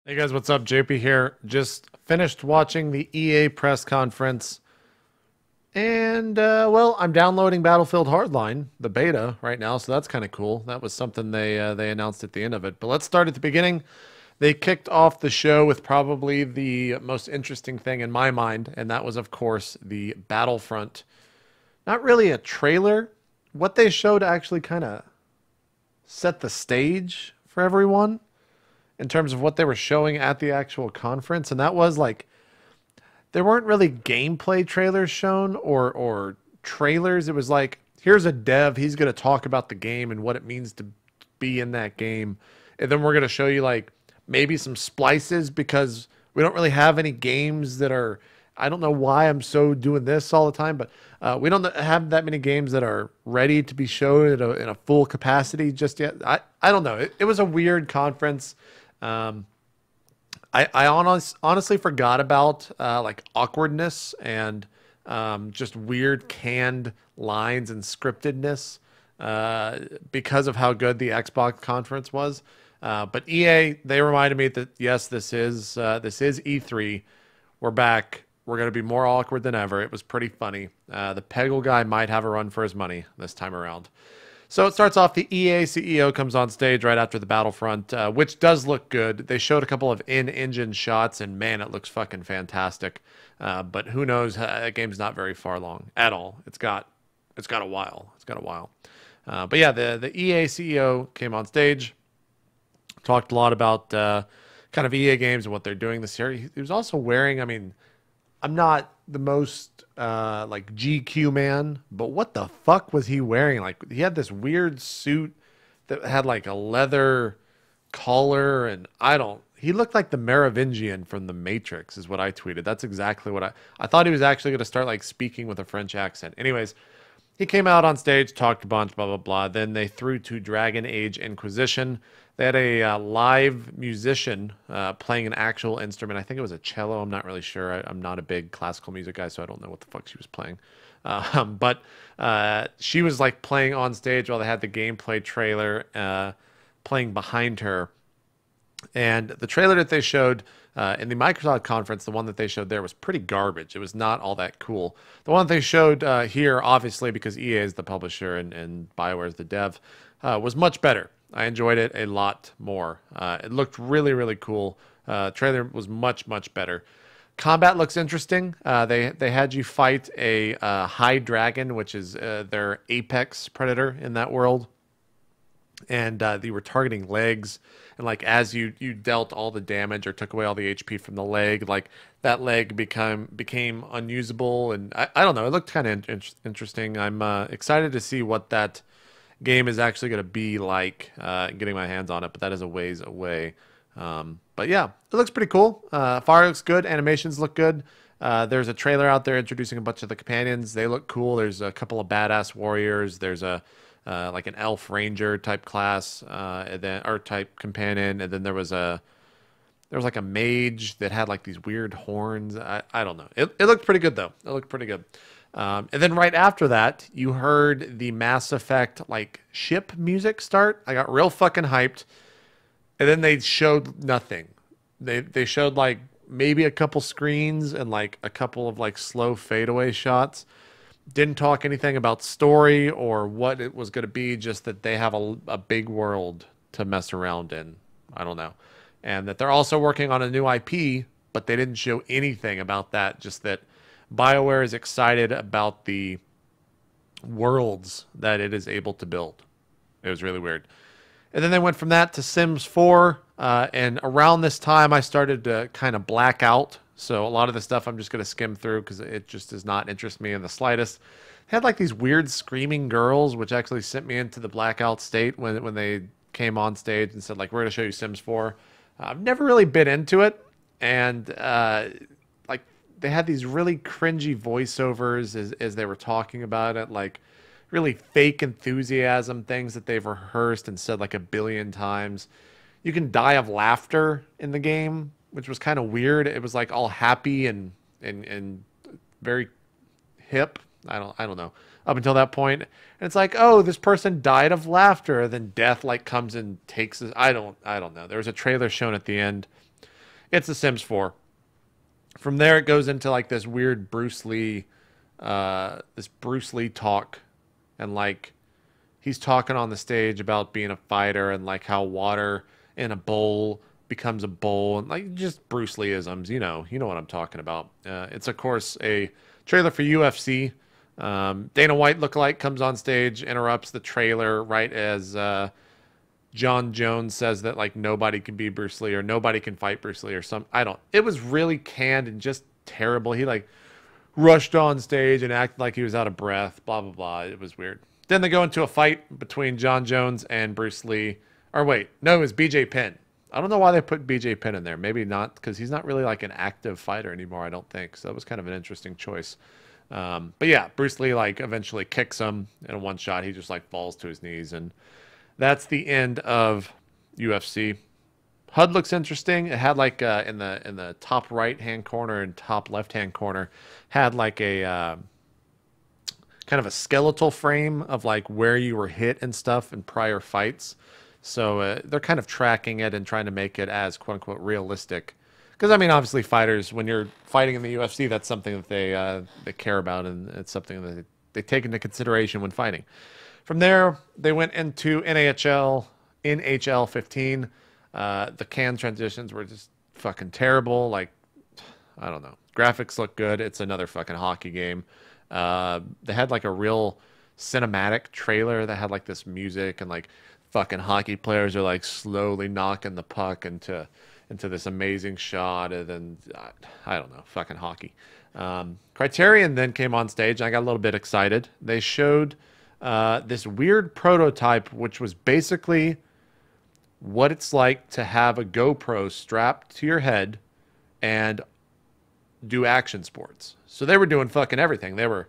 Hey guys, what's up? JP here. Just finished watching the EA press conference, and well, I'm downloading Battlefield Hardline, the beta, right now, so that's kind of cool. That was something they announced at the end of it. But let's start at the beginning. They kicked off the show with probably the most interesting thing in my mind, and that was, of course, the Battlefront. Not really a trailer. What they showed actually kind of set the stage for everyone in terms of what they were showing at the actual conference, and that was like there weren't really gameplay trailers shown or trailers. It was like, here's a dev, he's going to talk about the game and what it means to be in that game, and then we're going to show you like maybe some splices because we don't really have any games that are, I don't know why I'm so doing this all the time, but we don't have that many games that are ready to be showed in a full capacity just yet. I don't know. It was a weird conference. Um, I honestly forgot about like awkwardness and just weird canned lines and scriptedness because of how good the Xbox conference was. But EA, they reminded me that yes, this is E3. We're back. We're going to be more awkward than ever. It was pretty funny. The Peggle guy might have a run for his money this time around. So it starts off, the EA CEO comes on stage right after the Battlefront, which does look good. They showed a couple of in-engine shots, and man, it looks fucking fantastic. But who knows? That game's not very far along at all. It's got a while. It's got a while. But yeah, the EA CEO came on stage, talked a lot about kind of EA games and what they're doing this year. He was also wearing, I mean, I'm not the most like GQ man, but what the fuck was he wearing? Like, he had this weird suit that had like a leather collar, and he looked like the Merovingian from the Matrix is what I tweeted. That's exactly what I thought he was actually going to start like speaking with a French accent. Anyways, he came out on stage, talked a bunch, blah, blah, blah. Then they threw to Dragon Age Inquisition. They had a live musician playing an actual instrument. I think it was a cello. I'm not really sure. I'm not a big classical music guy, so I don't know what the fuck she was playing. But she was like playing on stage while they had the gameplay trailer playing behind her. And the trailer that they showed in the Microsoft conference, the one that they showed there was pretty garbage. It was not all that cool. The one that they showed here, obviously, because EA is the publisher and BioWare is the dev, was much better. I enjoyed it a lot more. It looked really, really cool. Trailer was much, much better. Combat looks interesting. They had you fight a high dragon, which is their apex predator in that world, and they were targeting legs, and like as you dealt all the damage or took away all the HP from the leg, like that leg became unusable, and I don't know, it looked kind of interesting. I'm excited to see what that game is actually going to be like, getting my hands on it, but that is a ways away. But yeah, it looks pretty cool. Fire looks good, animations look good. There's a trailer out there introducing a bunch of the companions. They look cool. There's a couple of badass warriors. There's a like an elf ranger type class, and then or type companion, and then there was like a mage that had like these weird horns. I don't know. It looked pretty good though. It looked pretty good. And then right after that, you heard the Mass Effect like ship music start. I got real fucking hyped, and then they showed nothing. They showed like maybe a couple screens and like a couple of like slow fadeaway shots. Didn't talk anything about story or what it was going to be, just that they have a big world to mess around in. I don't know. And that they're also working on a new IP, but they didn't show anything about that. Just that BioWare is excited about the worlds that it is able to build. It was really weird. And then they went from that to Sims 4. And around this time, I started to kind of black out. So a lot of the stuff I'm just going to skim through because it just does not interest me in the slightest. They had like these weird screaming girls, which actually sent me into the blackout state when they came on stage and said, like, we're going to show you Sims 4. I've never really been into it. And like they had these really cringy voiceovers as they were talking about it, like really fake enthusiasm, things that they've rehearsed and said like a billion times. You can die of laughter in the game, which was kind of weird. It was like all happy and very hip. I don't know. Up until that point, and it's like, oh, this person died of laughter. Then death like comes and takes us. I don't know. There was a trailer shown at the end It's The Sims 4. From there, it goes into like this weird Bruce Lee talk, and like he's talking on the stage about being a fighter and like how water in a bowl becomes a bowl, and like just Bruce Lee-isms. You know what I'm talking about. It's of course a trailer for UFC. Dana White lookalike comes on stage, interrupts the trailer right as John Jones says that like nobody can be Bruce Lee or nobody can fight Bruce Lee or some. I don't. It was really canned and just terrible. He like rushed on stage and acted like he was out of breath. Blah blah blah. It was weird. Then they go into a fight between John Jones and Bruce Lee. Or wait, no, it was BJ Penn. I don't know why they put BJ Penn in there. Maybe not because he's not really like an active fighter anymore. I don't think so. That was kind of an interesting choice. But yeah, Bruce Lee like eventually kicks him in a one shot. He just like falls to his knees, and that's the end of UFC. HUD looks interesting. It had like in the top right hand corner and top left hand corner had like a kind of a skeletal frame of like where you were hit and stuff in prior fights. So they're kind of tracking it and trying to make it as quote unquote realistic. Because I mean, obviously, fighters when you're fighting in the UFC, that's something that they care about, and it's something that they take into consideration when fighting. From there, they went into NHL 15. The can transitions were just fucking terrible. Like, I don't know. Graphics look good. It's another fucking hockey game. They had like a real cinematic trailer that had like this music and like fucking hockey players are like slowly knocking the puck into this amazing shot, and then I don't know, fucking hockey. Criterion then came on stage, and I got a little bit excited. They showed this weird prototype, which was basically what it's like to have a GoPro strapped to your head and do action sports. So they were doing fucking everything. They were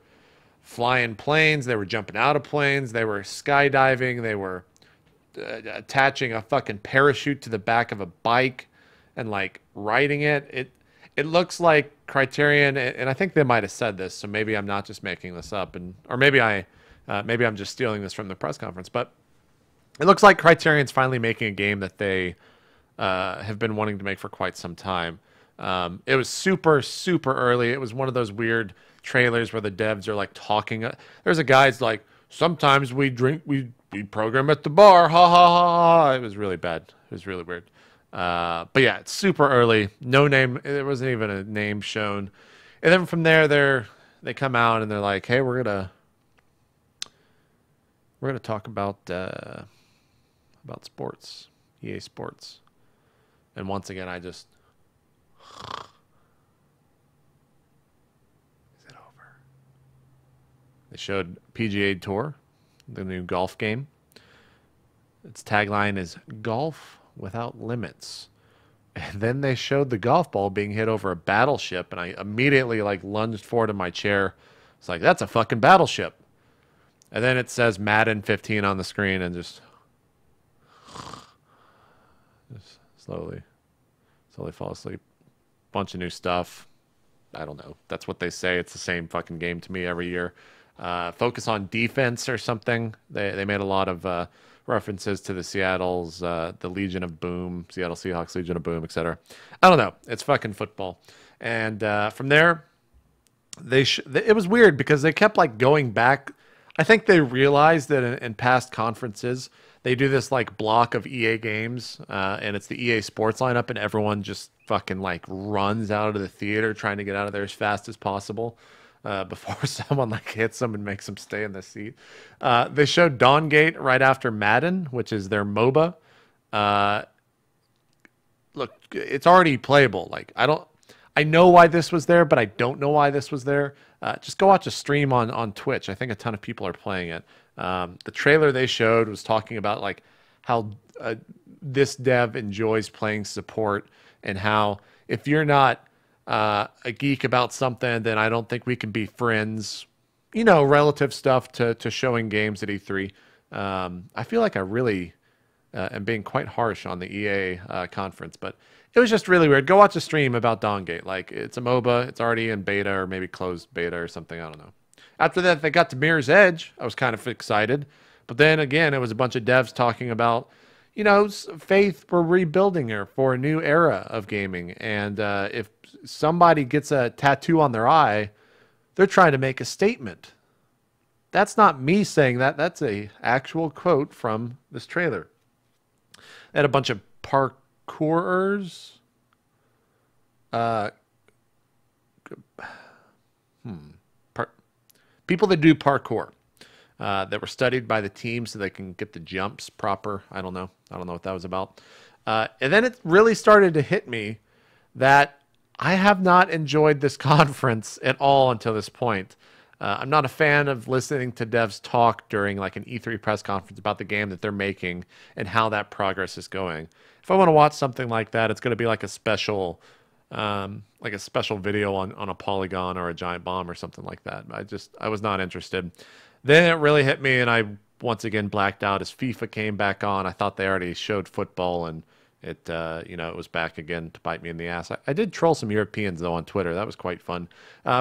flying planes, they were jumping out of planes, they were skydiving, they were attaching a fucking parachute to the back of a bike and like riding it. It looks like Criterion, and I think they might have said this, so maybe I'm not just making this up, or maybe I'm just stealing this from the press conference, but it looks like Criterion's finally making a game that they have been wanting to make for quite some time. It was super, super early. It was one of those weird trailers where the devs are like talking. There's a guy's like, sometimes we program at the bar, ha ha ha ha. It was really bad. It was really weird. But yeah, it's super early. No name. There wasn't even a name shown. And then from there, they come out and they're like, hey, we're gonna talk about sports, EA Sports. And once again, I just. Is it over? They showed PGA Tour, the new golf game. Its tagline is "Golf Without Limits." And then they showed the golf ball being hit over a battleship, and I immediately like lunged forward in my chair. It's like, that's a fucking battleship. And then it says Madden 15 on the screen, and just slowly fall asleep. Bunch of new stuff. I don't know. That's what they say. It's the same fucking game to me every year. Focus on defense or something. They made a lot of references to the Seattle's the Legion of Boom, Seattle Seahawks Legion of Boom, etc. I don't know. It's fucking football. And from there, it was weird because they kept like going back. I think they realized that in past conferences they do this like block of EA games, and it's the EA Sports lineup, and everyone just fucking like runs out of the theater trying to get out of there as fast as possible before someone like hits them and makes them stay in the seat. They showed Dawngate right after Madden, which is their MOBA. Look, it's already playable. Like I know why this was there, but I don't know why this was there. Just go watch a stream on Twitch. I think a ton of people are playing it. The trailer they showed was talking about like how this dev enjoys playing support, and how if you're not a geek about something, then I don't think we can be friends. You know, relative stuff to showing games at E3. I feel like I really am being quite harsh on the EA conference, but it was just really weird. Go watch a stream about Dawngate. Like, it's a MOBA. It's already in beta or maybe closed beta or something. I don't know. After that, they got to Mirror's Edge. I was kind of excited. But then again, it was a bunch of devs talking about, you know, faith we're rebuilding her for a new era of gaming. And if somebody gets a tattoo on their eye, they're trying to make a statement. That's not me saying that. That's a actual quote from this trailer. They had a bunch of parkourers. People that do parkour that were studied by the team so they can get the jumps proper. I don't know. I don't know what that was about. And then it really started to hit me that I have not enjoyed this conference at all until this point. I'm not a fan of listening to devs talk during like an E3 press conference about the game that they're making and how that progress is going. If I want to watch something like that, it's going to be like a special video on a polygon or a giant bomb or something like that. I was not interested. Then it really hit me, and I once again blacked out as FIFA came back on. I thought they already showed football, and it it was back again to bite me in the ass. I did troll some Europeans though on Twitter. That was quite fun.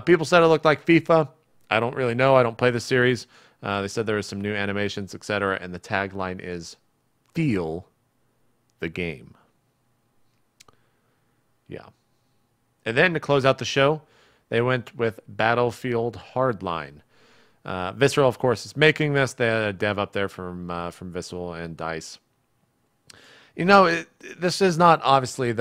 People said it looked like FIFA. I don't really know. I don't play the series. They said there was some new animations, etc. And the tagline is "Feel the game." Yeah. And then to close out the show, they went with Battlefield Hardline. Visceral, of course, is making this. They had a dev up there from Visceral and DICE. You know, this is not obviously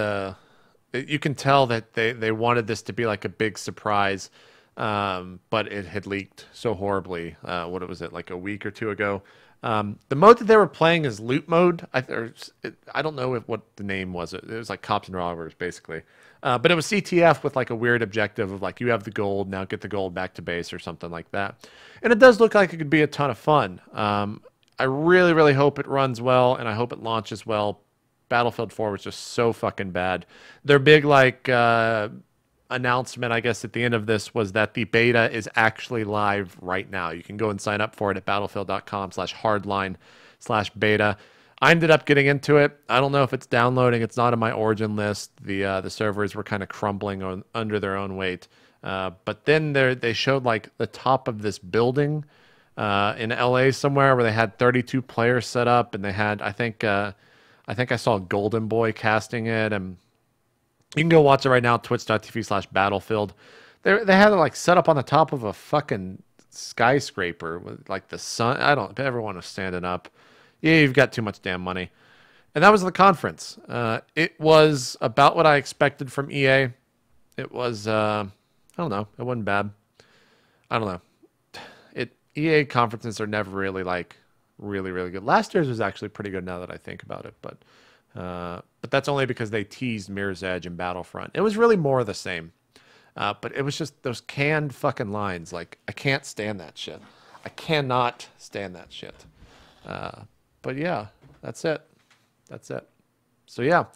you can tell that they wanted this to be like a big surprise, but it had leaked so horribly. What was it, like a week or two ago? The mode that they were playing is loot mode. I don't know what the name was. It was like cops and robbers, basically. But it was CTF with like a weird objective of like, you have the gold, now get the gold back to base or something like that. And it does look like it could be a ton of fun. I really, really hope it runs well, and I hope it launches well. Battlefield 4 was just so fucking bad. Their big like announcement, I guess, at the end of this was that the beta is actually live right now. You can go and sign up for it at battlefield.com/hardline/beta. I ended up getting into it. I don't know if it's downloading. It's not on my origin list. The servers were kind of crumbling under their own weight. But then they showed like the top of this building in LA somewhere where they had 32 players set up, and they had I think I saw Golden Boy casting it, and you can go watch it right now, twitch.tv/battlefield. They had it like set up on the top of a fucking skyscraper with like the sun. Everyone was standing up. Yeah, you've got too much damn money. And that was the conference. It was about what I expected from EA. It was, I don't know, it wasn't bad. I don't know. EA conferences are never really like really, really good. Last year's was actually pretty good now that I think about it, but that's only because they teased Mirror's Edge and Battlefront. It was really more of the same. But it was just those canned fucking lines. Like, I can't stand that shit. I cannot stand that shit. But yeah, that's it. That's it. So yeah,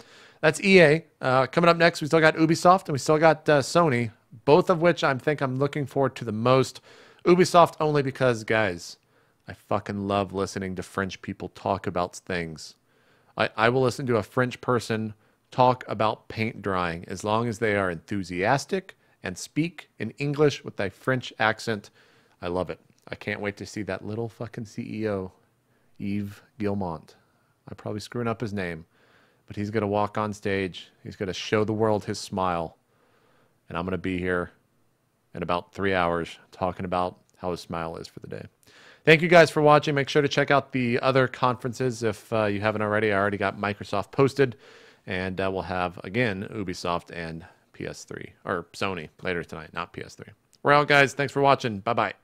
that's EA. Coming up next, we still got Ubisoft and we still got Sony, both of which I'm looking forward to the most. Ubisoft only because, guys, I fucking love listening to French people talk about things. I will listen to a French person talk about paint drying as long as they are enthusiastic and speak in English with a French accent. I love it. I can't wait to see that little fucking CEO, Yves Guillemot. I'm probably screwing up his name, but he's going to walk on stage. He's going to show the world his smile. And I'm going to be here in about 3 hours talking about how his smile is for the day. Thank you guys for watching. Make sure to check out the other conferences if you haven't already. I already got Microsoft posted. And we'll have, again, Ubisoft and PS3, or Sony later tonight, not PS3. We're out, guys. Thanks for watching. Bye-bye.